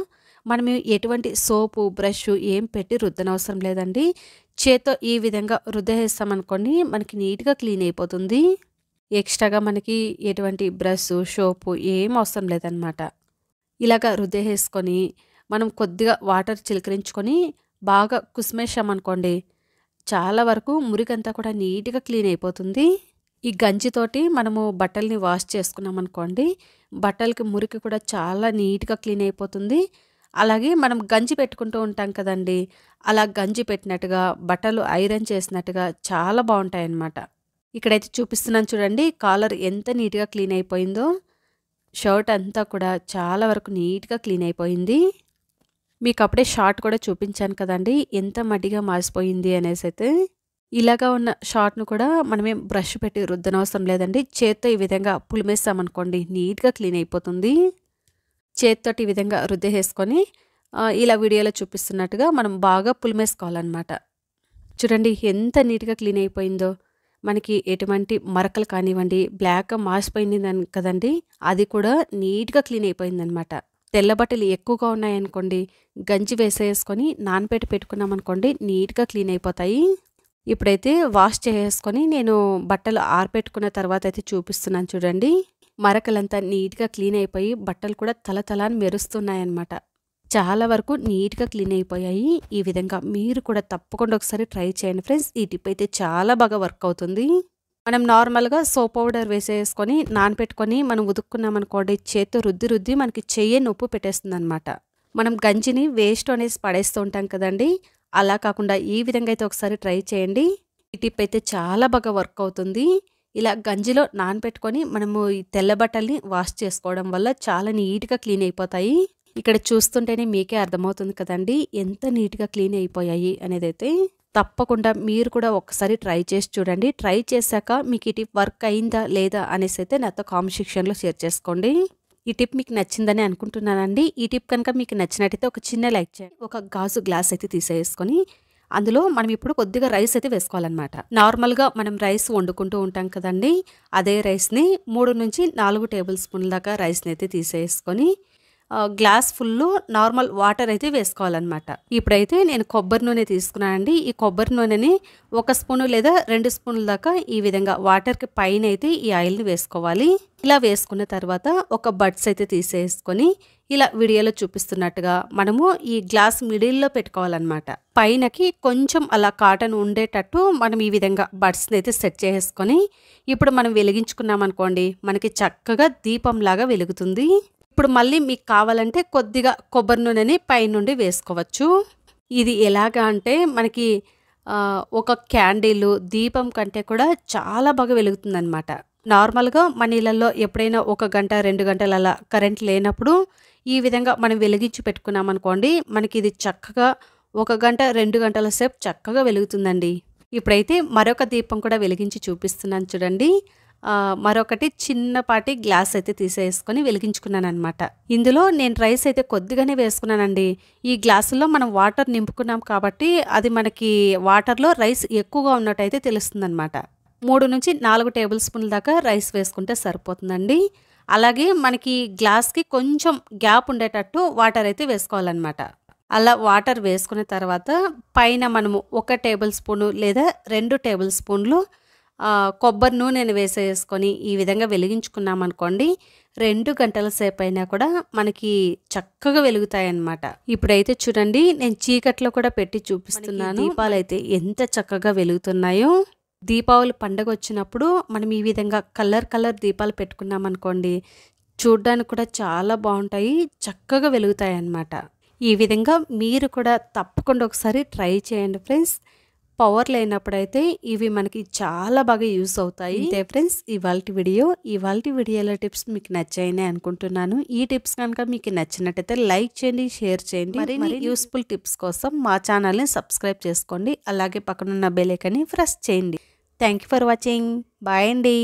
S1: మనం ఎటువంటి సోపు బ్రష్ ఏం పెట్టి రుద్దనవసరం లేదండి. చేత్తో ఈ విధంగా రుద్దేస్తామనుకోండి, మనకి నీట్గా క్లీన్ అయిపోతుంది. ఎక్స్ట్రాగా మనకి ఎటువంటి బ్రష్ సోపు ఏం అవసరం లేదనమాట. ఇలాగ రుద్దేసుకొని మనం కొద్దిగా వాటర్ చిలకరించుకొని బాగా కుసిమేసామనుకోండి, చాలా వరకు మురికంతా కూడా నీట్గా క్లీన్ అయిపోతుంది. ఈ గంజితోటి మనము బట్టల్ని వాష్ చేసుకున్నాం అనుకోండి, బట్టలకి మురికి కూడా చాలా నీట్గా క్లీన్ అయిపోతుంది. అలాగే మనం గంజి పెట్టుకుంటూ ఉంటాం కదండి, అలా గంజి పెట్టినట్టుగా బట్టలు ఐరన్ చేసినట్టుగా చాలా బాగుంటాయి అన్నమాట. ఇక్కడైతే చూపిస్తున్నాను చూడండి, కాలర్ ఎంత నీట్గా క్లీన్ అయిపోయిందో. షర్ట్ అంతా కూడా చాలా వరకు నీట్గా క్లీన్ అయిపోయింది. మీకు అప్పుడే షార్ట్ కూడా చూపించాను కదండి, ఎంత మడ్డిగా మాసిపోయింది అనేసి. అయితే ఇలాగా ఉన్న షార్ట్ను కూడా మనమేం బ్రష్ పెట్టి రుద్దనవసరం లేదండి. చేత్తో ఈ విధంగా పులిమేస్తామనుకోండి, నీట్గా క్లీన్ అయిపోతుంది. చేత్తోటి ఈ విధంగా రుద్దేసుకొని ఇలా వీడియోలో చూపిస్తున్నట్టుగా మనం బాగా పులిమేసుకోవాలన్నమాట. చూడండి ఎంత నీట్‌గా క్లీన్ అయిపోయిందో. మనకి ఎటువంటి మరకలు కానివ్వండి, బ్లాక్‌గా మాసిపోయింది కదండీ! అది కూడా నీట్‌గా క్లీన్ అయిపోయిందనమాట. తెల్ల బట్టలు ఎక్కువగా ఉన్నాయనుకోండి, గంజి వేసేసుకొని నానబెట్టి పెట్టుకున్నామనుకోండి నీట్‌గా క్లీన్ అయిపోతాయి. ఇప్పుడైతే వాష్ చేసేసుకొని నేను బట్టలు ఆరబెట్టుకున్న తర్వాత అయితే చూపిస్తున్నాను చూడండి. మరకలంతా నీట్‌గా క్లీన్ అయిపోయి బట్టలు కూడా తళతళ అని మెరుస్తున్నాయన్నమాట. చాలా వరకు నీట్‌గా క్లీన్ అయిపోయాయి. ఈ విధంగా మీరు కూడా తప్పకుండా ఒకసారి ట్రై చేయండి ఫ్రెండ్స్. ఈ టిప్ అయితే చాలా బాగా వర్క్ అవుతుంది. మనం నార్మల్‌గా సోప్ పౌడర్ వేసేసుకొని నానబెట్టుకొని మనం ఉతుక్కున్నామనుకోండి చేత్తో రుద్ది రుద్ది మనకి చెయ్యే నొప్పి పెట్టేస్తుందనమాట. మనం గంజిని వేస్ట్ అనేసి పడేస్తూ ఉంటాం కదండీ! అలా కాకుండా ఈ విధంగా అయితే ఒకసారి ట్రై చేయండి. ఈ టిప్ అయితే చాలా బాగా వర్క్ అవుతుంది. ఇలా గంజిలో నానబెట్టుకొని మనము ఈ తెల్ల బట్టల్ని వాష్ చేసుకోవడం వల్ల చాలా నీట్‌గా క్లీన్ అయిపోతాయి. ఇక్కడ చూస్తుంటేనే మీకే అర్థమవుతుంది కదండీ! ఎంత నీట్‌గా క్లీన్ అయిపోయాయి అనేదైతే. తప్పకుండా మీరు కూడా ఒక్కసారి ట్రై చేసి చూడండి. ట్రై చేశాక మీకు ఈ టిప్ వర్క్ అయిందా లేదా అనేసి అయితే నాతో కామెంట్ సెక్షన్‌లో షేర్ చేసుకోండి. ఈ టిప్ మీకు నచ్చిందని అనుకుంటున్నానండి. ఈ టిప్ కనుక మీకు నచ్చినట్టయితే ఒక చిన్న లైక్ చేయండి. ఒక గాజు గ్లాస్ అయితే తీసేసుకొని అందులో మనం ఇప్పుడు కొద్దిగా రైస్ అయితే వేసుకోవాలన్నమాట. నార్మల్‌గా మనం రైస్ వండుకుంటూ ఉంటాం కదండీ! అదే రైస్‌ని 3-4 టేబుల్ స్పూన్ల దాకా రైస్‌ని అయితే తీసేసుకొని గ్లాస్ ఫుల్లు నార్మల్ వాటర్ అయితే వేసుకోవాలన్నమాట. ఇప్పుడైతే నేను కొబ్బరి నూనె తీసుకున్నానండి. ఈ కొబ్బరి నూనెని 1 స్పూను లేదా 2 స్పూన్ల దాకా ఈ విధంగా వాటర్‌కి పైన అయితే ఈ ఆయిల్‌ని వేసుకోవాలి. ఇలా వేసుకున్న తర్వాత ఒక బడ్స్ అయితే తీసేసుకొని ఇలా వీడియోలో చూపిస్తున్నట్టుగా మనము ఈ గ్లాస్ మిడిల్‌లో పెట్టుకోవాలన్నమాట. పైనకి కొంచెం అలా కాటన్ ఉండేటట్టు మనం ఈ విధంగా బడ్స్‌ని అయితే సెట్ చేసుకొని ఇప్పుడు మనం వెలిగించుకున్నామనుకోండి మనకి చక్కగా దీపంలాగా వెలుగుతుంది. ఇప్పుడు మళ్ళీ మీకు కావాలంటే కొద్దిగా కొబ్బరి నూనెని పైనుండి వేసుకోవచ్చు. ఇది ఎలాగా అంటే మనకి ఒక క్యాండిల్ దీపం కంటే కూడా చాలా బాగా వెలుగుతుందనమాట. నార్మల్‌గా మన ఇళ్ళల్లో ఎప్పుడైనా 1 గంట 2 గంటలు అలా కరెంట్ లేనప్పుడు ఈ విధంగా మనం వెలిగించి పెట్టుకున్నామనుకోండి మనకి ఇది చక్కగా 1 గంట 2 గంటల సేపు చక్కగా వెలుగుతుందండి. ఇప్పుడైతే మరొక దీపం కూడా వెలిగించి చూపిస్తున్నాను చూడండి. మరొకటి చిన్నపాటి గ్లాస్ అయితే తీసేసుకొని వెలిగించుకున్నానమాట. ఇందులో నేను రైస్ అయితే కొద్దిగానే వేసుకున్నానండి. ఈ గ్లాసులో మనం వాటర్ నింపుకున్నాం కాబట్టి అది మనకి వాటర్‌లో రైస్ ఎక్కువగా ఉన్నట్టయితే తెలుస్తుందనమాట. 3-4 టేబుల్ స్పూన్ల దాకా రైస్ వేసుకుంటే సరిపోతుందండి. అలాగే మనకి గ్లాస్‌కి కొంచెం గ్యాప్ ఉండేటట్టు వాటర్ అయితే వేసుకోవాలన్నమాట. అలా వాటర్ వేసుకున్న తర్వాత పైన మనము 1 టేబుల్ స్పూను లేదా 2 టేబుల్ స్పూన్లు కొబ్బరి నూనెను వేసేసుకొని ఈ విధంగా వెలిగించుకున్నామనుకోండి 2 గంటల సేపు అయినా కూడా మనకి చక్కగా వెలుగుతాయన్నమాట. ఇప్పుడైతే చూడండి నేను చీకట్లో కూడా పెట్టి చూపిస్తున్నాను. దీపాలైతే ఎంత చక్కగా వెలుగుతున్నాయో. దీపావళి పండుగ వచ్చినప్పుడు మనం ఈ విధంగా కలర్ దీపాలు పెట్టుకున్నామనుకోండి చూడ్డానికి కూడా చాలా బాగుంటాయి, చక్కగా వెలుగుతాయి అన్నమాట. ఈ విధంగా మీరు కూడా తప్పకుండా ఒకసారి ట్రై చేయండి ఫ్రెండ్స్. పవర్ లేనప్పుడైతే ఇవి మనకి చాలా బాగా యూస్ అవుతాయి. అంతే ఫ్రెండ్స్ ఇవాల్టి వీడియోలో టిప్స్ మీకు నచ్చాయని అనుకుంటున్నాను. ఈ టిప్స్ కనుక మీకు నచ్చినట్టయితే లైక్ చేయండి, షేర్ చేయండి. మరి యూస్ఫుల్ టిప్స్ కోసం మా ఛానల్ని సబ్స్క్రైబ్ చేసుకోండి. అలాగే పక్కనున్న బెల్ ఐకాన్ని ప్రెస్ చేయండి. Thank you for watching. Bye అండి.